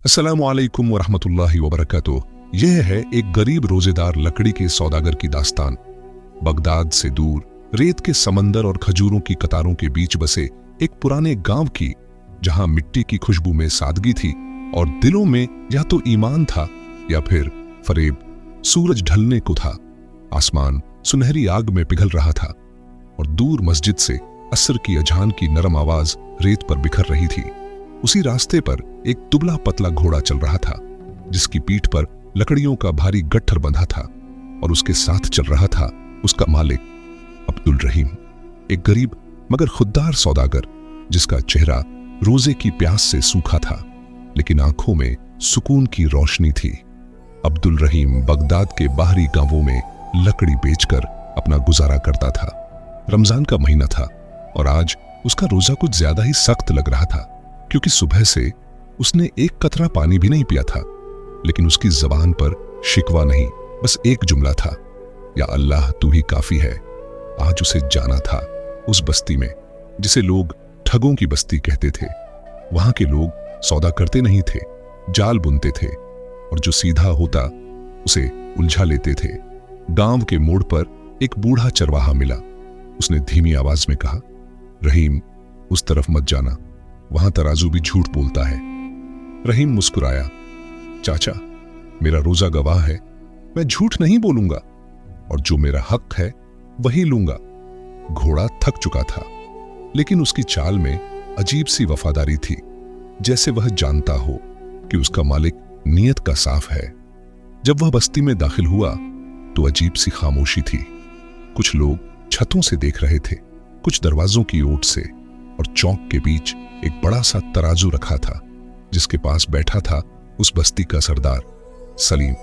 अस्सलामु अलैकुम वरहमतुल्लाहि वबरकातुह। यह है एक गरीब रोजेदार लकड़ी के सौदागर की दास्तान। बगदाद से दूर रेत के समंदर और खजूरों की कतारों के बीच बसे एक पुराने गांव की, जहां मिट्टी की खुशबू में सादगी थी और दिलों में या तो ईमान था या फिर फरेब। सूरज ढलने को था, आसमान सुनहरी आग में पिघल रहा था और दूर मस्जिद से असर की अजान की नरम आवाज रेत पर बिखर रही थी। उसी रास्ते पर एक दुबला पतला घोड़ा चल रहा था, जिसकी पीठ पर लकड़ियों का भारी गट्ठर बंधा था, और उसके साथ चल रहा था उसका मालिक अब्दुल रहीम, एक गरीब मगर खुददार सौदागर, जिसका चेहरा रोजे की प्यास से सूखा था, लेकिन आंखों में सुकून की रोशनी थी। अब्दुल रहीम बगदाद के बाहरी गांवों में लकड़ी बेचकर अपना गुजारा करता था। रमजान का महीना था और आज उसका रोजा कुछ ज्यादा ही सख्त लग रहा था, क्योंकि सुबह से उसने एक कतरा पानी भी नहीं पिया था। लेकिन उसकी जबान पर शिकवा नहीं, बस एक जुमला था, या अल्लाह तू ही काफी है। आज उसे जाना था उस बस्ती में जिसे लोग ठगों की बस्ती कहते थे। वहां के लोग सौदा करते नहीं थे, जाल बुनते थे, और जो सीधा होता उसे उलझा लेते थे। गांव के मोड़ पर एक बूढ़ा चरवाहा मिला। उसने धीमी आवाज में कहा, रहीम, उस तरफ मत जाना, वहां तराजू भी झूठ बोलता है। रहीम मुस्कुराया, चाचा, मेरा रोजा गवाह है, मैं झूठ नहीं बोलूंगा, और जो मेरा हक है वही लूंगा। घोड़ा थक चुका था, लेकिन उसकी चाल में अजीब सी वफादारी थी, जैसे वह जानता हो कि उसका मालिक नियत का साफ है। जब वह बस्ती में दाखिल हुआ तो अजीब सी खामोशी थी। कुछ लोग छतों से देख रहे थे, कुछ दरवाजों की ओट से, और चौक के बीच एक बड़ा सा तराजू रखा था, जिसके पास बैठा था उस बस्ती का सरदार सलीम।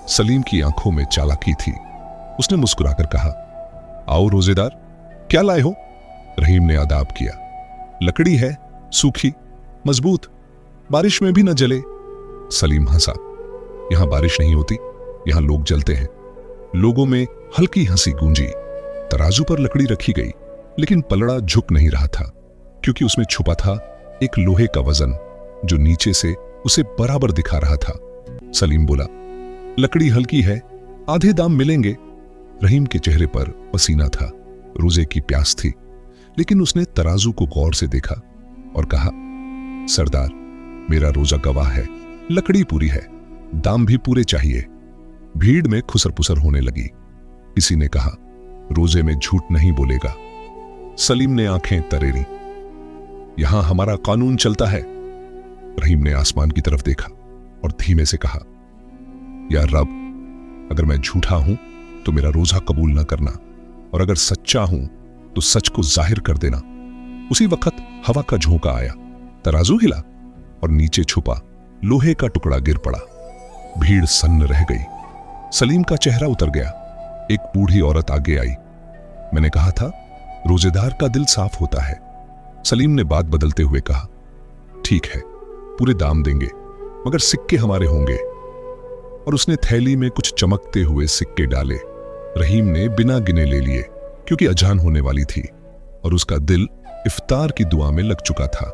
सलीम की आंखों में चालाकी थी। उसने मुस्कुराकर कहा, आओ रोजेदार, क्या लाए हो? रहीम ने आदाब किया। लकड़ी है, सूखी, मजबूत, बारिश में भी न जले। सलीम हंसा। यहां बारिश नहीं होती, यहां लोग जलते हैं। लोगों में हल्की हंसी गूंजी। तराजू पर लकड़ी रखी गई, लेकिन पलड़ा झुक नहीं रहा था, क्योंकि उसमें छुपा था एक लोहे का वजन, जो नीचे से उसे बराबर दिखा रहा था। सलीम बोला, लकड़ी हल्की है, आधे दाम मिलेंगे। रहीम के चेहरे पर पसीना था, रोजे की प्यास थी, लेकिन उसने तराजू को गौर से देखा और कहा, सरदार, मेरा रोजा गवाह है, लकड़ी पूरी है, दाम भी पूरे चाहिए। भीड़ में खुसर पुसर होने लगी। किसी ने कहा, रोजे में झूठ नहीं बोलेगा। सलीम ने आंखें तरेरी। यहां हमारा कानून चलता है। रहीम ने आसमान की तरफ देखा और धीमे से कहा, या रब, अगर मैं झूठा हूं तो मेरा रोजा कबूल न करना, और अगर सच्चा हूं तो सच को जाहिर कर देना। उसी वक्त हवा का झोंका आया, तराजू हिला और नीचे छुपा लोहे का टुकड़ा गिर पड़ा। भीड़ सन्न रह गई। सलीम का चेहरा उतर गया। एक बूढ़ी औरत आगे आई। मैंने कहा था, रोजेदार का दिल साफ होता है। सलीम ने बात बदलते हुए कहा, ठीक है, पूरे दाम देंगे, मगर सिक्के हमारे होंगे। और उसने थैली में कुछ चमकते हुए सिक्के डाले। रहीम ने बिना गिने ले लिए, क्योंकि अजान होने वाली थी और उसका दिल इफ्तार की दुआ में लग चुका था।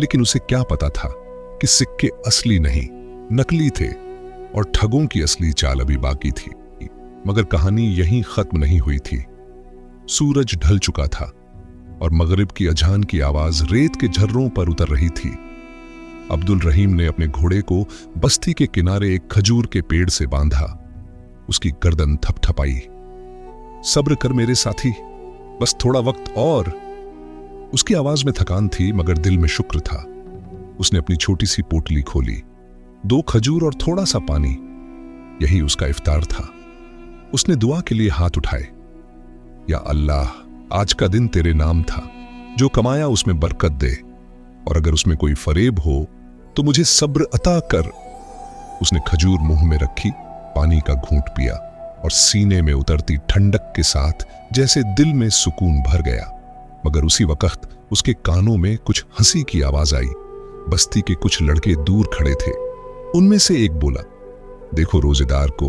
लेकिन उसे क्या पता था कि सिक्के असली नहीं, नकली थे, और ठगों की असली चाल अभी बाकी थी। मगर कहानी यहीं खत्म नहीं हुई थी। सूरज ढल चुका था और मगरिब की अजान की आवाज रेत के झर्रों पर उतर रही थी। अब्दुल रहीम ने अपने घोड़े को बस्ती के किनारे एक खजूर के पेड़ से बांधा। उसकी गर्दन थपथपाई। सब्र कर मेरे साथी, बस थोड़ा वक्त और। उसकी आवाज में थकान थी, मगर दिल में शुक्र था। उसने अपनी छोटी सी पोटली खोली। 2 खजूर और थोड़ा सा पानी, यही उसका इफ्तार था। उसने दुआ के लिए हाथ उठाए, या अल्लाह, आज का दिन तेरे नाम था, जो कमाया उसमें बरकत दे, और अगर उसमें कोई फरेब हो तो मुझे सब्र अता कर। उसने खजूर मुंह में रखी, पानी का घूंट पिया, और सीने में उतरती ठंडक के साथ जैसे दिल में सुकून भर गया। मगर उसी वक्त उसके कानों में कुछ हंसी की आवाज आई। बस्ती के कुछ लड़के दूर खड़े थे। उनमें से एक बोला, देखो रोजेदार को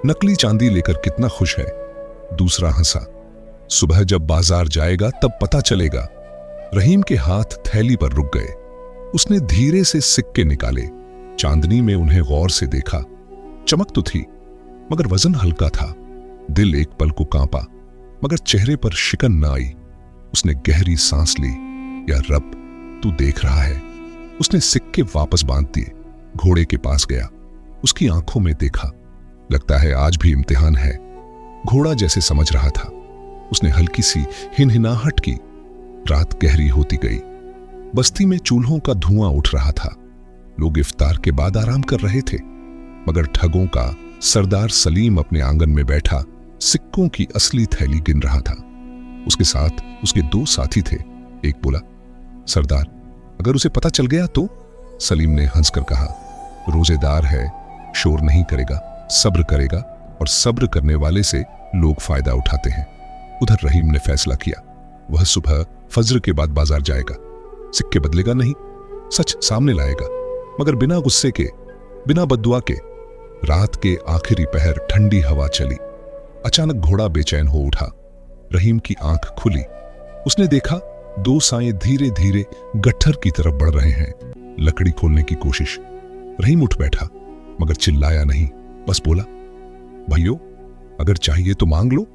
नकली चांदी लेकर कितना खुश है। दूसरा हंसा, सुबह जब बाजार जाएगा तब पता चलेगा। रहीम के हाथ थैली पर रुक गए। उसने धीरे से सिक्के निकाले, चांदनी में उन्हें गौर से देखा। चमक तो थी मगर वजन हल्का था। दिल एक पल को कांपा मगर चेहरे पर शिकन न आई। उसने गहरी सांस ली। या रब, तू देख रहा है। उसने सिक्के वापस बांध दिए। घोड़े के पास गया। उसकी आंखों में देखा। लगता है आज भी इम्तिहान है। घोड़ा जैसे समझ रहा था। उसने हल्की सी हिनहिनाहट की। रात गहरी होती गई। बस्ती में चूल्हों का धुआं उठ रहा था। लोग इफ्तार के बाद आराम कर रहे थे मगर ठगों का सरदार सलीम अपने आंगन में बैठा सिक्कों की असली थैली गिन रहा था। उसके साथ उसके 2 साथी थे। एक बोला, सरदार, अगर उसे पता चल गया तो? सलीम ने हंसकर कहा, रोजेदार है, शोर नहीं करेगा, सब्र करेगा और सब्र करने वाले से लोग फायदा उठाते हैं। उधर रहीम ने फैसला किया, वह सुबह फज्र के बाद बाजार जाएगा। सिक्के बदलेगा नहीं, सच सामने लाएगा, मगर बिना गुस्से के, बिना बद्दुआ के। रात के आखिरी पहर ठंडी हवा चली। अचानक घोड़ा बेचैन हो उठा। रहीम की आंख खुली। उसने देखा 2 साएं धीरे धीरे गट्ठर की तरफ बढ़ रहे हैं। लकड़ी खोलने की कोशिश। रहीम उठ बैठा मगर चिल्लाया नहीं, बस बोला, भाइयों, अगर चाहिए तो मांग लो।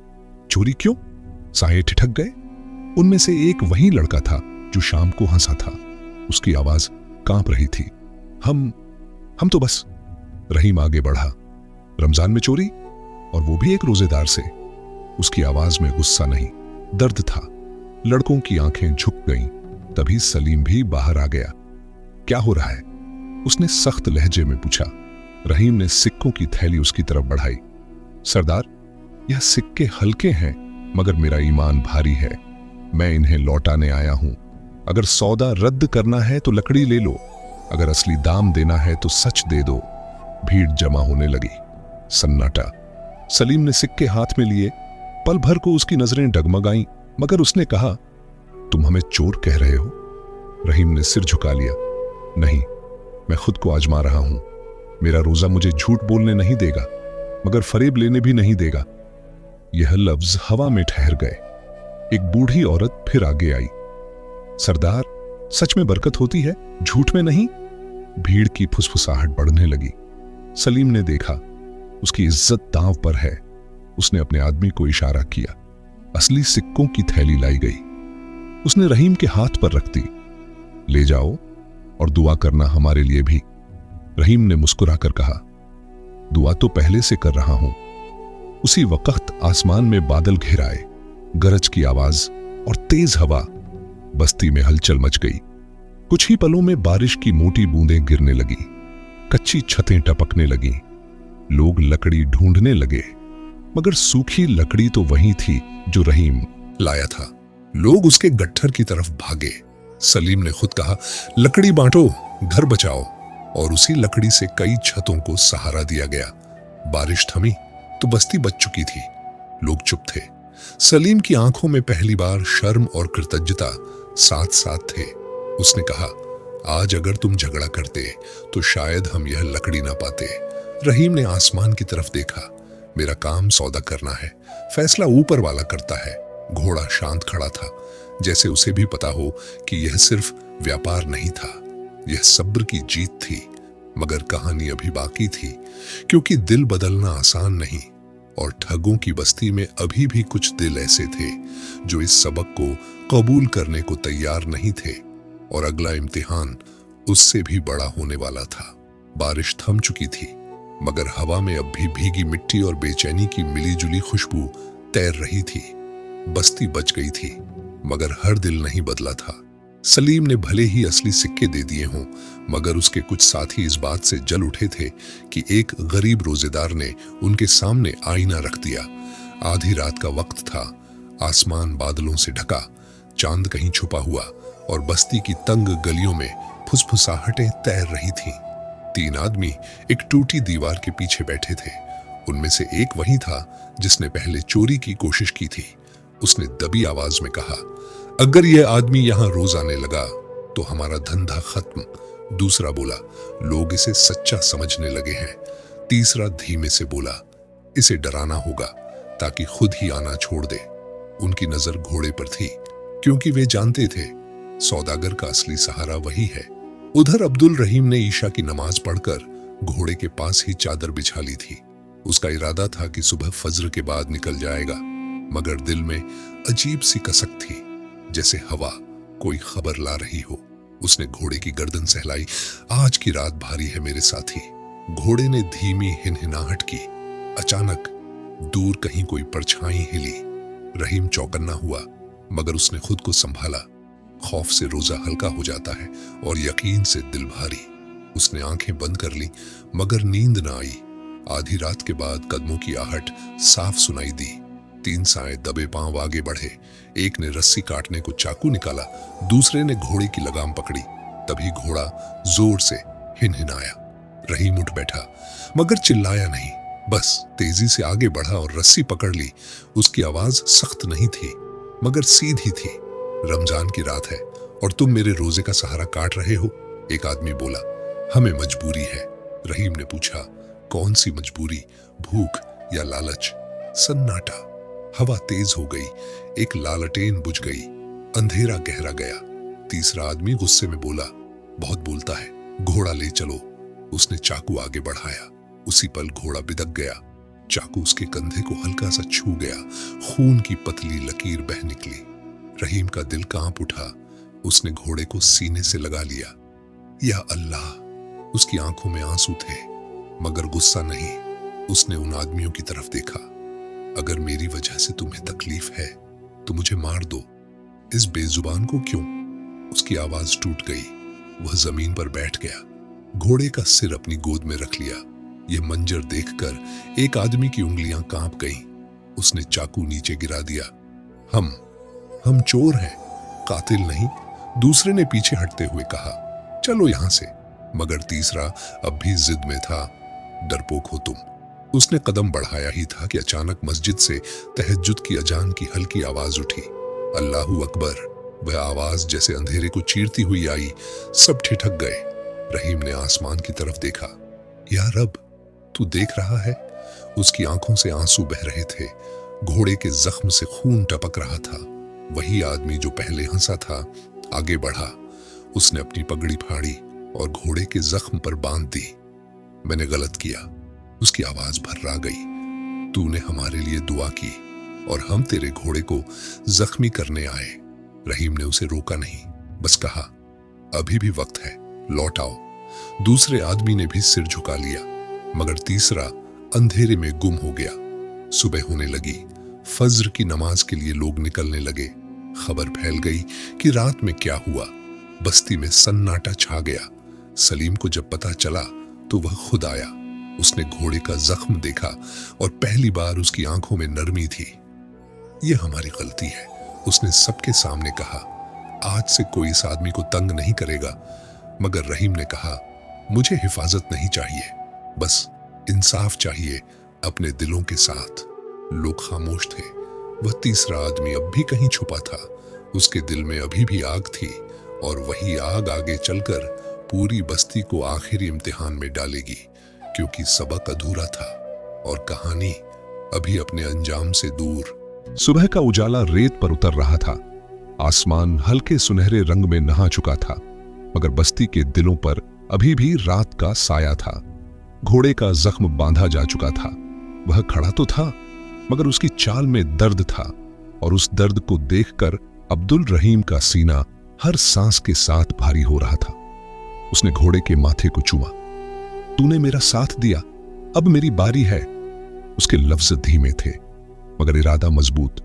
चोरी क्यों? साए ठिठक गए। उनमें से एक वही लड़का था जो शाम को हंसा था। उसकी आवाज कांप रही थी। हम तो बस। रहीम आगे बढ़ा। रमजान में चोरी, और वो भी एक रोजेदार से। उसकी आवाज में गुस्सा नहीं, दर्द था। लड़कों की आंखें झुक गईं। तभी सलीम भी बाहर आ गया। क्या हो रहा है? उसने सख्त लहजे में पूछा। रहीम ने सिक्कों की थैली उसकी तरफ बढ़ाई। सरदार, यह सिक्के हल्के हैं मगर मेरा ईमान भारी है। मैं इन्हें लौटाने आया हूं। अगर सौदा रद्द करना है तो लकड़ी ले लो, अगर असली दाम देना है तो सच दे दो। भीड़ जमा होने लगी। सन्नाटा। सलीम ने सिक्के हाथ में लिए। पल भर को उसकी नजरें डगमगाईं मगर उसने कहा, तुम हमें चोर कह रहे हो? रहीम ने सिर झुका लिया। नहीं, मैं खुद को आजमा रहा हूं। मेरा रोजा मुझे झूठ बोलने नहीं देगा मगर फरेब लेने भी नहीं देगा। यह लफ्ज हवा में ठहर गए। एक बूढ़ी औरत फिर आगे आई। सरदार, सच में बरकत होती है, झूठ में नहीं। भीड़ की फुसफुसाहट बढ़ने लगी। सलीम ने देखा, उसकी इज्जत दांव पर है। उसने अपने आदमी को इशारा किया। असली सिक्कों की थैली लाई गई। उसने रहीम के हाथ पर रख दी। ले जाओ और दुआ करना हमारे लिए भी। रहीम ने मुस्कुराकर कहा, दुआ तो पहले से कर रहा हूं। उसी वक्त आसमान में बादल घिर आए। गरज की आवाज और तेज हवा। बस्ती में हलचल मच गई। कुछ ही पलों में बारिश की मोटी बूंदें गिरने लगी। कच्ची छतें टपकने लगी। लोग लकड़ी ढूंढने लगे मगर सूखी लकड़ी तो वही थी जो रहीम लाया था। लोग उसके गट्ठर की तरफ भागे। सलीम ने खुद कहा, लकड़ी बांटो, घर बचाओ, और उसी लकड़ी से कई छतों को सहारा दिया गया। बारिश थमी तो बस्ती बच चुकी थी। लोग चुप थे। सलीम की आंखों में पहली बार शर्म और कृतज्ञता साथ साथ थे। उसने कहा, आज अगर तुम झगड़ा करते तो शायद हम यह लकड़ी ना पाते। रहीम ने आसमान की तरफ देखा। मेरा काम सौदा करना है, फैसला ऊपर वाला करता है। घोड़ा शांत खड़ा था, जैसे उसे भी पता हो कि यह सिर्फ व्यापार नहीं था, यह सब्र की जीत थी। मगर कहानी अभी बाकी थी, क्योंकि दिल बदलना आसान नहीं, और ठगों की बस्ती में अभी भी कुछ दिल ऐसे थे जो इस सबक को कबूल करने को तैयार नहीं थे। और अगला इम्तिहान उससे भी बड़ा होने वाला था। बारिश थम चुकी थी मगर हवा में अब भी भीगी मिट्टी और बेचैनी की मिलीजुली खुशबू तैर रही थी। बस्ती बच गई थी मगर हर दिल नहीं बदला था। सलीम ने भले ही असली सिक्के दे दिए हों मगर उसके कुछ साथी इस बात से जल उठे थे कि एक गरीब रोजेदार ने उनके सामने आईना रख दिया। आधी रात का वक्त था। आसमान बादलों से ढका, चांद कहीं छुपा हुआ और बस्ती की तंग गलियों में फुसफुसाहटें तैर रही थीं। 3 आदमी एक टूटी दीवार के पीछे बैठे थे। उनमें से एक वही था जिसने पहले चोरी की कोशिश की थी। उसने दबी आवाज में कहा, अगर यह आदमी यहां रोज आने लगा तो हमारा धंधा खत्म। दूसरा बोला, लोग इसे सच्चा समझने लगे हैं। तीसरा धीमे से बोला, इसे डराना होगा ताकि खुद ही आना छोड़ दे। उनकी नजर घोड़े पर थी, क्योंकि वे जानते थे सौदागर का असली सहारा वही है उधर अब्दुल रहीम ने ईशा की नमाज पढ़कर घोड़े के पास ही चादर बिछा ली थी। उसका इरादा था कि सुबह फज्र के बाद निकल जाएगा, मगर दिल में अजीब सी कसक थी, जैसे हवा कोई खबर ला रही हो। उसने घोड़े की गर्दन सहलाई। आज की रात भारी है मेरे साथी। घोड़े ने धीमी हिनहिनाहट की। अचानक दूर कहीं कोई परछाई हिली। रहीम चौकन्ना हुआ, मगर उसने खुद को संभाला। खौफ से रोजा हल्का हो जाता है और यकीन से दिल भारी। उसने आंखें बंद कर ली, मगर नींद न आई। आधी रात के बाद कदमों की आहट साफ सुनाई दी। 3 साए दबे पांव आगे बढ़े। एक ने रस्सी काटने को चाकू निकाला, दूसरे ने घोड़े की लगाम पकड़ी। तभी घोड़ा जोर से हिनहिनाया। रहीम उठ बैठा, मगर चिल्लाया नहीं, बस तेजी से आगे बढ़ा और रस्सी पकड़ ली। उसकी आवाज सख्त नहीं थी, मगर सीधी थी। रमजान की रात है और तुम मेरे रोजे का सहारा काट रहे हो, एक आदमी बोला। हमें मजबूरी है। रहीम ने पूछा, कौन सी मजबूरी, भूख या लालच? सन्नाटा। हवा तेज हो गई, एक लालटेन बुझ गई, अंधेरा गहरा गया। तीसरा आदमी गुस्से में बोला, बहुत बोलता है, घोड़ा ले चलो। उसने चाकू आगे बढ़ाया। उसी पल घोड़ा बिदक गया। चाकू उसके कंधे को हल्का सा छू गया। खून की पतली लकीर बह निकली। रहीम का दिल कांप उठा। उसने घोड़े को सीने से लगा लिया। या अल्लाह! उसकी आंखों में आंसू थे, मगर गुस्सा नहीं। उसने उन आदमियों की तरफ देखा। अगर मेरी वजह से तुम्हें तकलीफ है तो मुझे मार दो, इस बेजुबान को क्यों? उसकी आवाज टूट गई। वह जमीन पर बैठ गया, घोड़े का सिर अपनी गोद में रख लिया। यह मंजर देखकर एक आदमी की उंगलियां कांप गईं। उसने चाकू नीचे गिरा दिया। हम चोर हैं, कातिल नहीं। दूसरे ने पीछे हटते हुए कहा, चलो यहां से। मगर तीसरा अब भी जिद में था। डरपोक हो तुम। उसने कदम बढ़ाया ही था कि अचानक मस्जिद से तहज्जुद की अजान की हल्की आवाज उठी। अल्लाहू अकबर। वह आवाज जैसे अंधेरे को चीरती हुई आई। सब ठिठक गए। रहीम ने आसमान की तरफ देखा। या रब, तू देख रहा है? उसकी आंखों से आंसू बह रहे थे। घोड़े के जख्म से खून टपक रहा था। वही आदमी जो पहले हंसा था आगे बढ़ा। उसने अपनी पगड़ी फाड़ी और घोड़े के जख्म पर बांध दी। मैंने गलत किया। उसकी आवाज भर्रा गई। तूने हमारे लिए दुआ की और हम तेरे घोड़े को जख्मी करने आए। रहीम ने उसे रोका नहीं, बस कहा, अभी भी वक्त है, लौट आओ। दूसरे आदमी ने भी सिर झुका लिया, मगर तीसरा अंधेरे में गुम हो गया। सुबह होने लगी। फज्र की नमाज के लिए लोग निकलने लगे। खबर फैल गई कि रात में क्या हुआ। बस्ती में सन्नाटा छा गया। सलीम को जब पता चला तो वह खुद आया। उसने घोड़े का जख्म देखा और पहली बार उसकी आंखों में नरमी थी। यह हमारी गलती है, उसने सबके सामने कहा। आज से कोई इस आदमी को तंग नहीं करेगा। मगर रहीम ने कहा, मुझे हिफाजत नहीं चाहिए, बस इंसाफ चाहिए अपने दिलों के साथ। लोग खामोश थे। वह तीसरा आदमी अब भी कहीं छुपा था। उसके दिल में अभी भी आग थी और वही आग आगे चलकर पूरी बस्ती को आखिरी इम्तिहान में डालेगी, क्योंकि सबक अधूरा था और कहानी अभी अपने अंजाम से दूर। सुबह का उजाला रेत पर उतर रहा था। आसमान हल्के सुनहरे रंग में नहा चुका था, मगर बस्ती के दिलों पर अभी भी रात का साया था। घोड़े का जख्म बांधा जा चुका था। वह खड़ा तो था, मगर उसकी चाल में दर्द था, और उस दर्द को देखकर अब्दुल रहीम का सीना हर सांस के साथ भारी हो रहा था। उसने घोड़े के माथे को चूमा। तूने मेरा साथ दिया, अब मेरी बारी है। उसके लफ्ज धीमे थे, मगर इरादा मजबूत।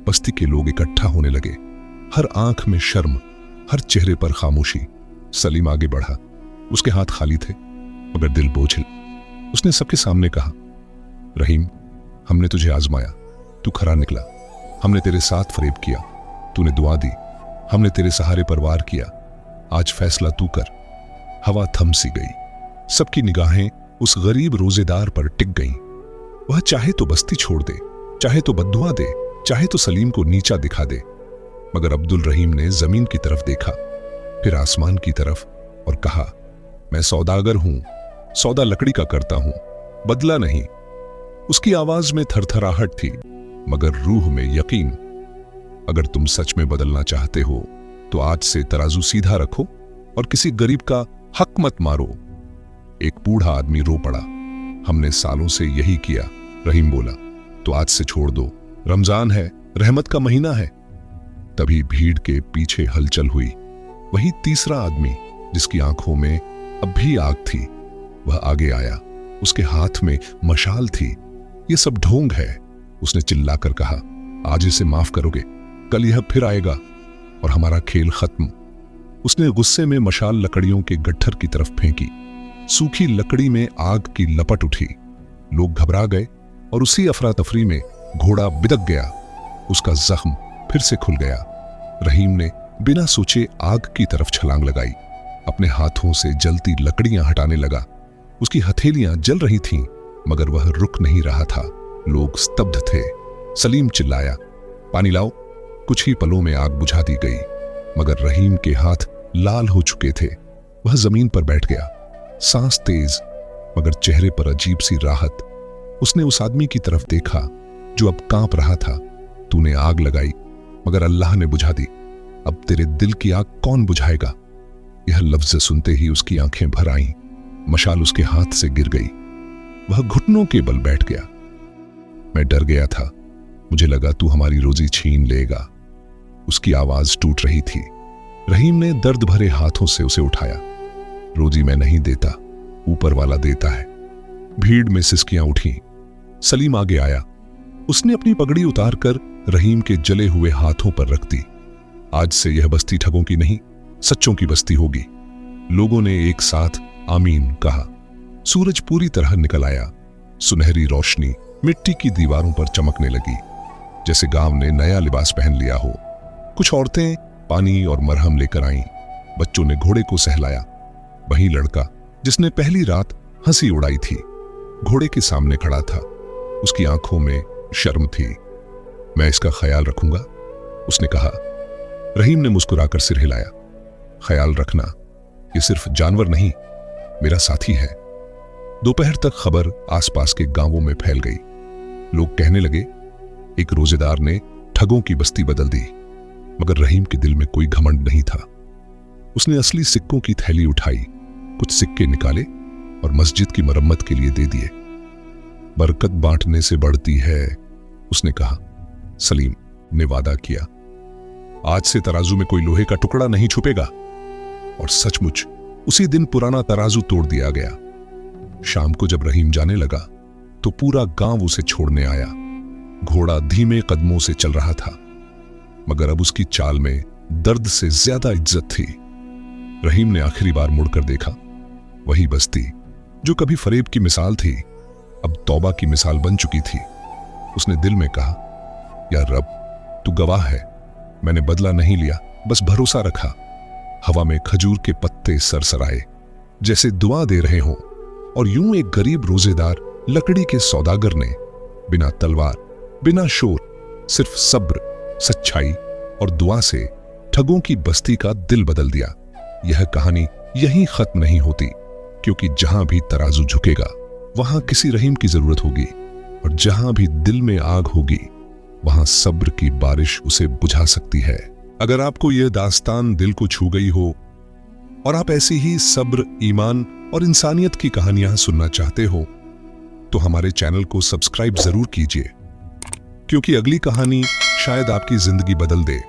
बस्ती के लोग इकट्ठा होने लगे। हर आंख में शर्म, हर चेहरे पर खामोशी। सलीम आगे बढ़ा। उसके हाथ खाली थे, मगर दिल बोझिल। उसने सबके सामने कहा, रहीम, हमने तुझे आजमाया, तू खरा निकला। हमने तेरे साथ फरेब किया, तूने दुआ दी। हमने तेरे सहारे पर वार किया, आज फैसला तू कर। हवा थम सी गई। सबकी निगाहें उस गरीब रोजेदार पर टिक गईं। वह चाहे तो बस्ती छोड़ दे, चाहे तो बद्दुआ दे, चाहे तो सलीम को नीचा दिखा दे। मगर अब्दुल रहीम ने जमीन की तरफ देखा, फिर आसमान की तरफ, और कहा, मैं सौदागर हूं, सौदा लकड़ी का करता हूं, बदला नहीं। उसकी आवाज में थरथराहट थी, मगर रूह में यकीन। अगर तुम सच में बदलना चाहते हो तो आज से तराजू सीधा रखो। और किसी गरीब का हक मत मारो। एक बूढ़ा आदमी रो पड़ा। हमने सालों से यही किया। रहीम बोला, तो आज से छोड़ दो, रमजान है, रहमत का महीना है। तभी भीड़ के पीछे हलचल हुई। वही तीसरा आदमी जिसकी आंखों में अब भी आग थी, वह आगे आया। उसके हाथ में मशाल थी। ये सब ढोंग है, उसने चिल्लाकर कहा। आज इसे माफ करोगे, कल यह फिर आएगा और हमारा खेल खत्म। उसने गुस्से में मशाल लकड़ियों के गट्ठर की तरफ फेंकी। सूखी लकड़ी में आग की लपट उठी। लोग घबरा गए और उसी अफरा तफरी में घोड़ा बिदक गया। उसका जख्म फिर से खुल गया। रहीम ने बिना सोचे आग की तरफ छलांग लगाई। अपने हाथों से जलती लकड़ियां हटाने लगा। उसकी हथेलियां जल रही थीं, मगर वह रुक नहीं रहा था। लोग स्तब्ध थे। सलीम चिल्लाया, पानी लाओ। कुछ ही पलों में आग बुझा दी गई, मगर रहीम के हाथ लाल हो चुके थे। वह जमीन पर बैठ गया, सांस तेज, मगर चेहरे पर अजीब सी राहत। उसने उस आदमी की तरफ देखा जो अब कांप रहा था। तूने आग लगाई, मगर अल्लाह ने बुझा दी। अब तेरे दिल की आग कौन बुझाएगा? यह लफ्ज सुनते ही उसकी आंखें भर आईं। मशाल उसके हाथ से गिर गई। वह घुटनों के बल बैठ गया। मैं डर गया था। मुझे लगा तू हमारी रोजी छीन लेगा। उसकी आवाज टूट रही थी। रहीम ने दर्द भरे हाथों से उसे उठाया। रोजी मैं नहीं देता, ऊपर वाला देता है। भीड़ में सिसकियां उठी। सलीम आगे आया। उसने अपनी पगड़ी उतारकर रहीम के जले हुए हाथों पर रख दी। आज से यह बस्ती ठगों की नहीं, सच्चों की बस्ती होगी। लोगों ने एक साथ आमीन कहा। सूरज पूरी तरह निकल आया। सुनहरी रोशनी मिट्टी की दीवारों पर चमकने लगी, जैसे गांव ने नया लिबास पहन लिया हो। कुछ औरतें पानी और मरहम लेकर आईं। बच्चों ने घोड़े को सहलाया। वही लड़का जिसने पहली रात हंसी उड़ाई थी, घोड़े के सामने खड़ा था। उसकी आंखों में शर्म थी। मैं इसका ख्याल रखूंगा, उसने कहा। रहीम ने मुस्कुराकर सिर हिलाया। ख्याल रखना, ये सिर्फ जानवर नहीं, मेरा साथी है। दोपहर तक खबर आसपास के गांवों में फैल गई। लोग कहने लगे, एक रोजेदार ने ठगों की बस्ती बदल दी। मगर रहीम के दिल में कोई घमंड नहीं था। उसने असली सिक्कों की थैली उठाई, कुछ सिक्के निकाले और मस्जिद की मरम्मत के लिए दे दिए। बरकत बांटने से बढ़ती है, उसने कहा। सलीम ने वादा किया, आज से तराजू में कोई लोहे का टुकड़ा नहीं छुपेगा। और सचमुच उसी दिन पुराना तराजू तोड़ दिया गया। शाम को जब रहीम जाने लगा तो पूरा गांव उसे छोड़ने आया। घोड़ा धीमे कदमों से चल रहा था, मगर अब उसकी चाल में दर्द से ज्यादा इज्जत थी। रहीम ने आखिरी बार मुड़कर देखा। वही बस्ती जो कभी फरेब की मिसाल थी, अब तौबा की मिसाल बन चुकी थी। उसने दिल में कहा, या रब, तू गवाह है, मैंने बदला नहीं लिया, बस भरोसा रखा। हवा में खजूर के पत्ते सरसराए, जैसे दुआ दे रहे हों। और यूं एक गरीब रोजेदार लकड़ी के सौदागर ने बिना तलवार, बिना शोर, सिर्फ सब्र, सच्चाई और दुआ से ठगों की बस्ती का दिल बदल दिया। यह कहानी यहीं खत्म नहीं होती, क्योंकि जहां भी तराजू झुकेगा वहां किसी रहीम की जरूरत होगी, और जहां भी दिल में आग होगी वहां सब्र की बारिश उसे बुझा सकती है। अगर आपको यह दास्तान दिल को छू गई हो और आप ऐसी ही सब्र, ईमान और इंसानियत की कहानियां सुनना चाहते हो, तो हमारे चैनल को सब्सक्राइब जरूर कीजिए, क्योंकि अगली कहानी शायद आपकी जिंदगी बदल दे।